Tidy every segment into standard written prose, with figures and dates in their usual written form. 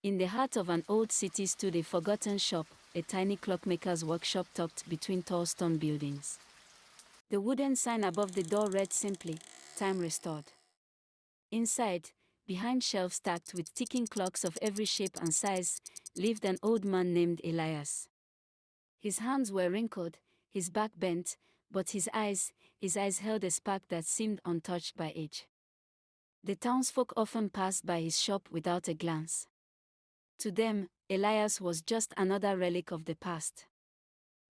In the heart of an old city stood a forgotten shop, a tiny clockmaker's workshop tucked between tall stone buildings. The wooden sign above the door read simply, "Time Restored." Inside, behind shelves stacked with ticking clocks of every shape and size, lived an old man named Elias. His hands were wrinkled, his back bent, but his eyes held a spark that seemed untouched by age. The townsfolk often passed by his shop without a glance. To them, Elias was just another relic of the past.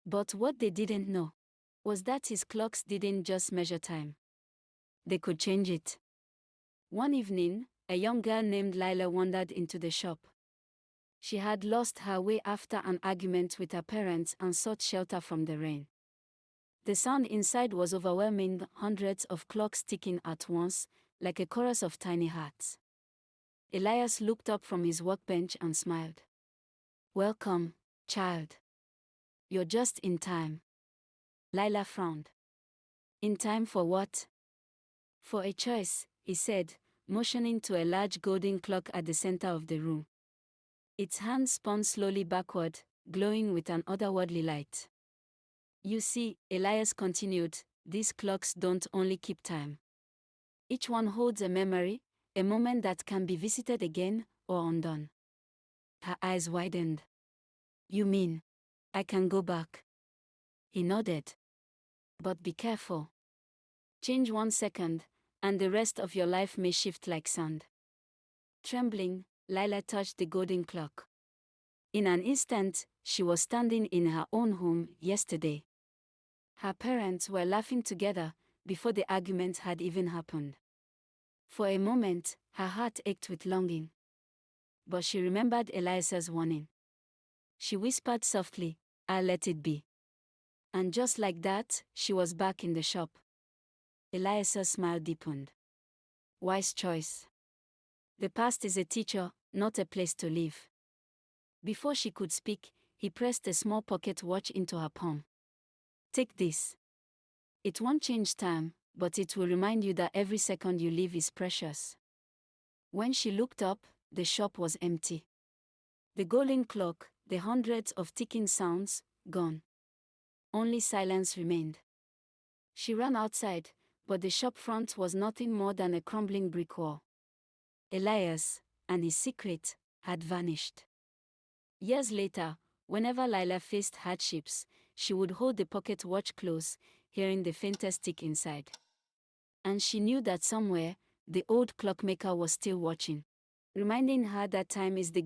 But what they didn't know was that his clocks didn't just measure time. They could change it. One evening, a young girl named Lila wandered into the shop. She had lost her way after an argument with her parents and sought shelter from the rain. The sound inside was overwhelming, hundreds of clocks ticking at once, like a chorus of tiny hearts. Elias looked up from his workbench and smiled. "Welcome, child. You're just in time." Lila frowned. "In time for what?" "For a choice," he said, motioning to a large golden clock at the center of the room. Its hands spun slowly backward, glowing with an otherworldly light. "You see," Elias continued, "these clocks don't only keep time. Each one holds a memory, a moment that can be visited again or undone." Her eyes widened. "You mean, I can go back?" He nodded. "But be careful. Change 1 second, and the rest of your life may shift like sand." Trembling, Lila touched the golden clock. In an instant, she was standing in her own home yesterday. Her parents were laughing together before the argument had even happened. For a moment, her heart ached with longing. But she remembered Elias's warning. She whispered softly, "I'll let it be." And just like that, she was back in the shop. Elias's smile deepened. "Wise choice. The past is a teacher, not a place to live." Before she could speak, he pressed a small pocket watch into her palm. "Take this. It won't change time, but it will remind you that every second you live is precious." When she looked up, the shop was empty. The golden clock, the hundreds of ticking sounds, gone. Only silence remained. She ran outside, but the shop front was nothing more than a crumbling brick wall. Elias, and his secret, had vanished. Years later, whenever Lila faced hardships, she would hold the pocket watch close, hearing the faintest tick inside. And she knew that somewhere, the old clockmaker was still watching, reminding her that time is the